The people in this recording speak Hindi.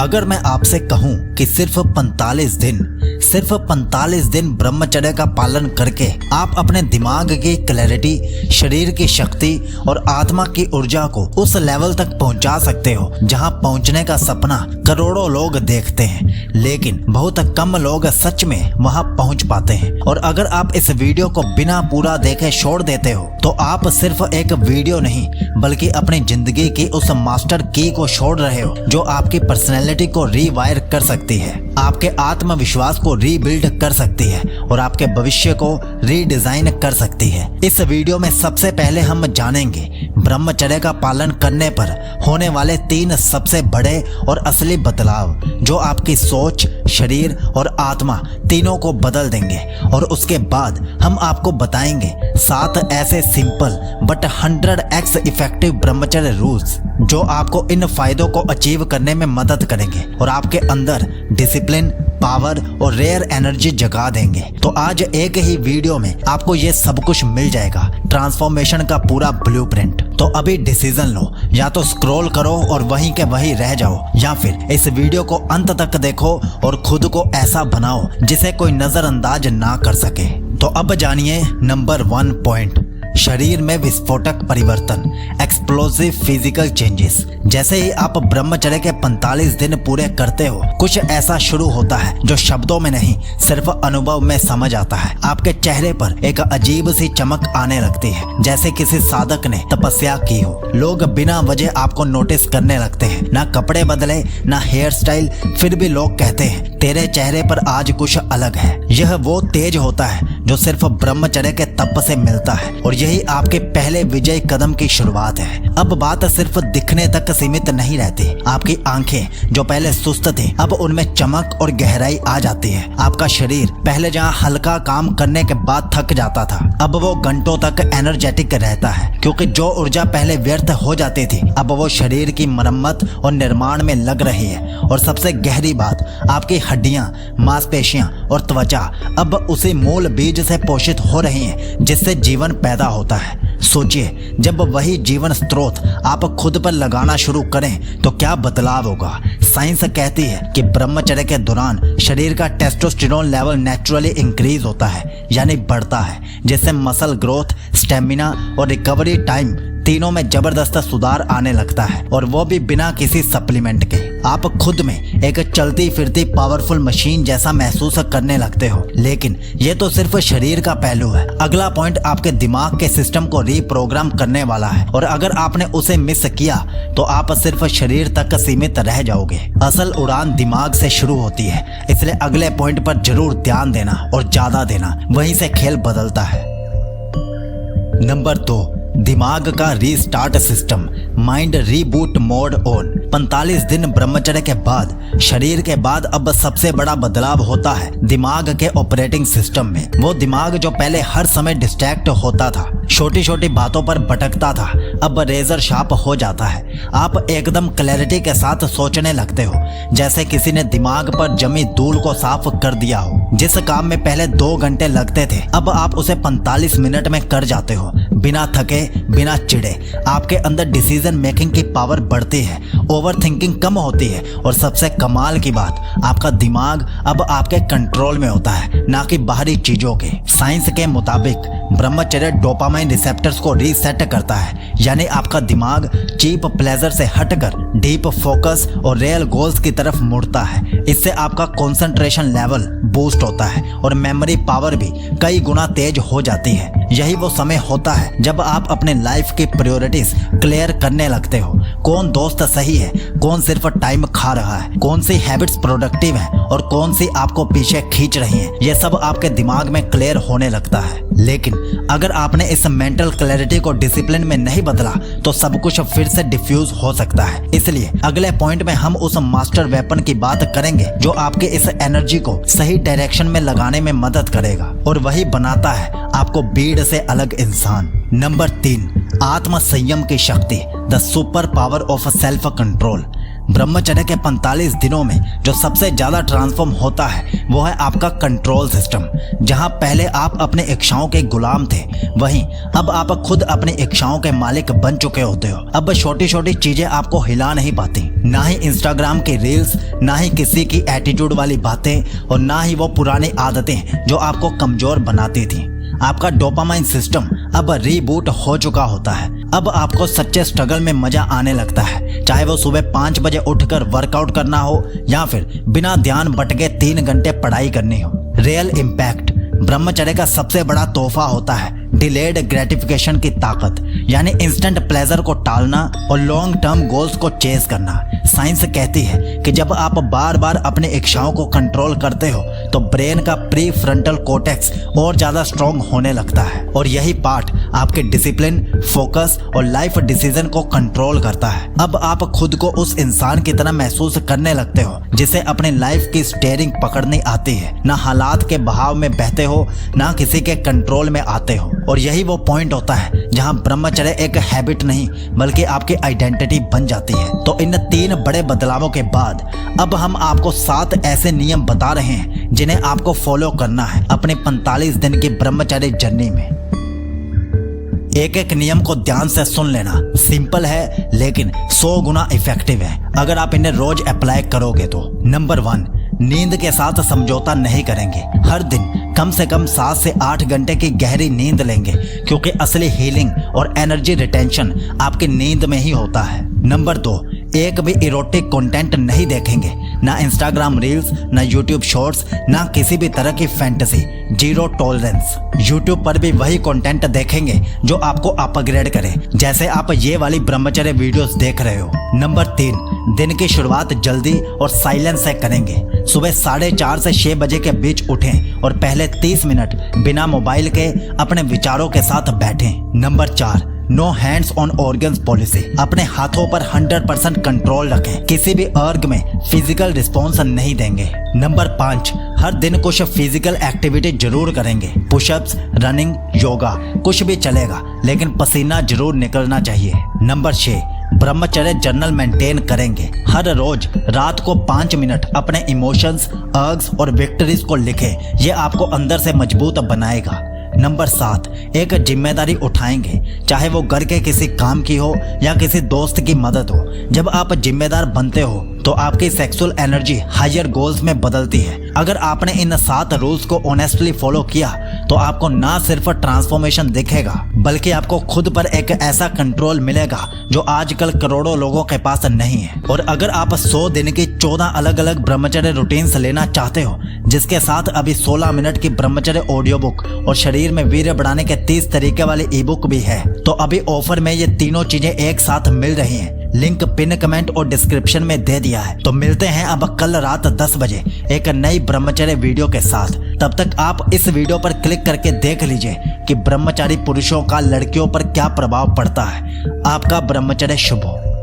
अगर मैं आपसे कहूं कि सिर्फ 45 दिन ब्रह्मचर्य का पालन करके आप अपने दिमाग की क्लैरिटी, शरीर की शक्ति और आत्मा की ऊर्जा को उस लेवल तक पहुंचा सकते हो जहां पहुंचने का सपना करोड़ों लोग देखते हैं, लेकिन बहुत कम लोग सच में वहां पहुंच पाते हैं। और अगर आप इस वीडियो को बिना पूरा देखे छोड़ देते हो तो आप सिर्फ एक वीडियो नहीं बल्कि अपनी जिंदगी की उस मास्टर की को छोड़ रहे हो जो आपकी पर्सनैलिटी को रीवायर कर सकती है, आपके आत्मविश्वास को रीबिल्ड कर सकती है और आपके भविष्य को रीडिजाइन कर सकती है। इस वीडियो में सबसे पहले हम जानेंगे ब्रह्मचर्य का पालन करने पर होने वाले 3 सबसे बड़े और असली बदलाव जो आपकी सोच, शरीर और आत्मा तीनों को बदल देंगे। और उसके बाद हम आपको बताएंगे 7 ऐसे सिंपल बट 100x इफेक्टिव ब्रह्मचर्य रूल्स जो आपको इन फायदों को अचीव करने में मदद करेंगे और आपके अंदर डिसिप्लिन, पावर और रेयर एनर्जी जगा देंगे। तो आज एक ही वीडियो में आपको ये सब कुछ मिल जाएगा, ट्रांसफॉर्मेशन का पूरा ब्लूप्रिंट। तो अभी डिसीजन लो, या तो स्क्रॉल करो और वहीं के वहीं रह जाओ, या फिर इस वीडियो को अंत तक देखो और खुद को ऐसा बनाओ जिसे कोई नजरअंदाज ना कर सके। तो अब जानिए नंबर 1 पॉइंट, शरीर में विस्फोटक परिवर्तन, एक्सप्लोसिव फिजिकल चेंजेस। जैसे ही आप ब्रह्मचर्य के 45 दिन पूरे करते हो, कुछ ऐसा शुरू होता है जो शब्दों में नहीं सिर्फ अनुभव में समझ आता है। आपके चेहरे पर एक अजीब सी चमक आने लगती है, जैसे किसी साधक ने तपस्या की हो। लोग बिना वजह आपको नोटिस करने लगते हैं, ना कपड़े बदले ना हेयर स्टाइल, फिर भी लोग कहते हैं तेरे चेहरे पर आज कुछ अलग है। यह वो तेज होता है जो सिर्फ ब्रह्मचर्य के तप से मिलता है और यही आपके पहले विजय कदम की शुरुआत है। अब बात सिर्फ दिखने तक सीमित नहीं रहती। आपकी आंखें जो पहले सुस्त थी अब उनमें चमक और गहराई आ जाती है। आपका शरीर पहले जहां हल्का काम करने के बाद थक जाता था, अब वो घंटों तक एनर्जेटिक रहता है, क्योंकि जो ऊर्जा पहले व्यर्थ हो जाती थी अब वो शरीर की मरम्मत और निर्माण में लग रही है। और सबसे गहरी बात, आपकी हड्डियां, मांसपेशियां और त्वचा अब उसी मूल बीज से पोषित हो रही हैं जिससे जीवन पैदा होता है। सोचिए, जब वही जीवन स्रोत आप खुद पर लगाना शुरू करें तो क्या बदलाव होगा। साइंस कहती है कि ब्रह्मचर्य के दौरान शरीर का टेस्टोस्टेरोन लेवल नेचुरली इंक्रीज होता है, यानी बढ़ता है, जिससे मसल ग्रोथ, स्टेमिना और रिकवरी टाइम तीनों में जबरदस्त सुधार आने लगता है, और वो भी बिना किसी सप्लीमेंट के। आप खुद में एक चलती फिरती पावरफुल मशीन जैसा महसूस करने लगते हो। लेकिन ये तो सिर्फ शरीर का पहलू है। अगला पॉइंट आपके दिमाग के सिस्टम को रीप्रोग्राम करने वाला है, और अगर आपने उसे मिस किया तो आप सिर्फ शरीर तक सीमित रह जाओगे। असल उड़ान दिमाग से शुरू होती है, इसलिए अगले पॉइंट पर जरूर ध्यान देना और ज्यादा देना, वहीं से खेल बदलता है। नंबर 2, दिमाग का restart system, mind reboot mode on. 45 दिन ब्रह्मचर्य के बाद शरीर के बाद अब सबसे बड़ा बदलाव होता है दिमाग के ऑपरेटिंग सिस्टम में। वो दिमाग जो पहले हर समय डिस्ट्रैक्ट होता था, छोटी छोटी बातों पर भटकता था, अब रेजर शार्प हो जाता है। आप एकदम क्लैरिटी के साथ सोचने लगते हो, जैसे किसी ने दिमाग पर जमी धूल को साफ कर दिया हो। जिस काम में पहले 2 घंटे लगते थे अब आप उसे 45 मिनट में कर जाते हो, बिना थके, बिना चिढ़े। आपके अंदर डिसीजन मेकिंग की पावर बढ़ती है, ओवर थिंकिंग कम होती है, और सबसे कमाल की बात, आपका दिमाग अब आपके कंट्रोल में होता है, ना कि बाहरी चीजों के। साइंस के मुताबिक ब्रह्मचर्य डोपामाइन रिसेप्टर्स को रीसेट करता है, यानी आपका दिमाग चीप प्लेजर से हटकर डीप फोकस और रियल गोल्स की तरफ मुड़ता है। इससे आपका कंसंट्रेशन लेवल बूस्ट होता है और मेमोरी पावर भी कई गुना तेज हो जाती है। यही वो समय होता है जब आप अपने लाइफ की प्रायोरिटीज क्लियर करने लगते हो। कौन दोस्त सही है, कौन सिर्फ टाइम खा रहा है, कौन सी हैबिट्स प्रोडक्टिव है और कौन सी आपको पीछे खींच रही हैं, ये सब आपके दिमाग में क्लियर होने लगता है। लेकिन अगर आपने इस मेंटल क्लैरिटी को डिसिप्लिन में नहीं बदला तो सब कुछ फिर से डिफ्यूज हो सकता है। इसलिए अगले पॉइंट में हम उस मास्टर वेपन की बात करेंगे जो आपके इस एनर्जी को सही डायरेक्शन में लगाने में मदद करेगा, और वही बनाता है आपको भीड़ से अलग इंसान। नंबर 3, आत्म संयम की शक्ति, the super power of self control. ब्रह्मचर्य के 45 दिनों में जो सबसे ज्यादा ट्रांसफॉर्म होता है वो है आपका कंट्रोल सिस्टम। जहां पहले आप अपने इच्छाओं के गुलाम थे, वहीं अब आप खुद अपनी इच्छाओं के मालिक बन चुके होते हो। अब छोटी छोटी चीजें आपको हिला नहीं पाती, ना ही इंस्टाग्राम की रील्स, ना ही किसी की एटीट्यूड वाली बातें, और ना ही वो पुरानी आदतें जो आपको कमजोर बनाती थी। आपका डोपामाइन सिस्टम अब रीबूट हो चुका होता है। अब आपको सच्चे स्ट्रगल में मजा आने लगता है, चाहे वो सुबह 5 बजे उठकर वर्कआउट करना हो या फिर बिना ध्यान भटके 3 घंटे पढ़ाई करनी हो। रियल इम्पैक्ट ब्रह्मचर्य का सबसे बड़ा तोहफा होता है डिलेड ग्रेटिफिकेशन की ताकत, यानी इंस्टेंट प्लेजर को टालना और लॉन्ग टर्म गोल्स को चेस करना। साइंस कहती है कि जब आप बार बार अपनी इच्छाओं को कंट्रोल करते हो तो ब्रेन का प्री फ्रंटल कोर्टेक्स और ज्यादा स्ट्रॉन्ग होने लगता है, और यही पार्ट आपके डिसिप्लिन, फोकस और लाइफ डिसीजन को कंट्रोल करता है। अब आप खुद को उस इंसान की तरह महसूस करने लगते हो जिसे अपनी लाइफ की स्टीयरिंग पकड़नी आती है। ना हालात के बहाव में बहते हो, ना किसी के कंट्रोल में आते हो। और यही वो पॉइंट होता है जहां ब्रह्मचर्य एक हैबिट नहीं बल्कि आपकी आइडेंटिटी बन जाती है। तो इन 3 बड़े बदलावों के बाद अब हम आपको 7 ऐसे नियम बता रहे हैं जिन्हें आपको फॉलो करना है अपने 45 दिन की ब्रह्मचर्य जर्नी में। एक एक नियम को ध्यान से सुन लेना। सिंपल है लेकिन 100 गुना इफेक्टिव है अगर आप इन्हें रोज अप्लाई करोगे तो। नंबर 1, नींद के साथ समझौता नहीं करेंगे। हर दिन कम से कम 7 से 8 घंटे की गहरी नींद लेंगे, क्योंकि असली हीलिंग और एनर्जी रिटेंशन आपकी नींद में ही होता है। नंबर 2, एक भी इरोटिक कंटेंट नहीं देखेंगे, ना इंस्टाग्राम रील्स, ना यूट्यूब शॉर्ट्स, ना किसी भी तरह की फैंटेसी। Zero tolerance. यूट्यूब पर भी वही कंटेंट देखेंगे जो आपको अपग्रेड करे, जैसे आप ये वाली ब्रह्मचर्य वीडियोस देख रहे हो। नंबर 3, दिन की शुरुआत जल्दी और साइलेंस से करेंगे। सुबह 4:30 से 6 बजे के बीच उठें और पहले 30 मिनट बिना मोबाइल के अपने विचारों के साथ बैठें। Number 4, no hands on organs policy. अपने हाथों पर 100% कंट्रोल रखें, किसी भी अर्ग में फिजिकल रिस्पॉन्स नहीं देंगे। नंबर 5, हर दिन कुछ फिजिकल एक्टिविटी जरूर करेंगे। पुशअप्स, रनिंग, योगा, कुछ भी चलेगा लेकिन पसीना जरूर निकलना चाहिए। नंबर 6, ब्रह्मचर्य जर्नल मेंटेन करेंगे। हर रोज रात को 5 मिनट अपने इमोशंस, अर्ग्स और विक्ट्रीज को लिखें, ये आपको अंदर से मजबूत बनाएगा। नंबर 7, एक जिम्मेदारी उठाएंगे, चाहे वो घर के किसी काम की हो या किसी दोस्त की मदद हो। जब आप जिम्मेदार बनते हो तो आपकी सेक्सुअल एनर्जी हायर गोल्स में बदलती है। अगर आपने इन 7 रूल्स को ऑनेस्टली फॉलो किया तो आपको ना सिर्फ ट्रांसफॉर्मेशन दिखेगा बल्कि आपको खुद पर एक ऐसा कंट्रोल मिलेगा जो आजकल करोड़ों लोगों के पास नहीं है। और अगर आप 100 दिन की 14 अलग अलग ब्रह्मचर्य रूटीन्स लेना चाहते हो, जिसके साथ अभी 16 मिनट की ब्रह्मचर्य ऑडियो बुक और शरीर में वीर्य बढ़ाने के 30 तरीके वाली ई बुक भी है, तो अभी ऑफर में ये तीनों चीजें एक साथ मिल रही हैं। लिंक पिन कमेंट और डिस्क्रिप्शन में दे दिया है। तो मिलते हैं अब कल रात 10 बजे एक नई ब्रह्मचर्य वीडियो के साथ। तब तक आप इस वीडियो पर क्लिक करके देख लीजिए कि ब्रह्मचारी पुरुषों का लड़कियों पर क्या प्रभाव पड़ता है। आपका ब्रह्मचर्य शुभ हो।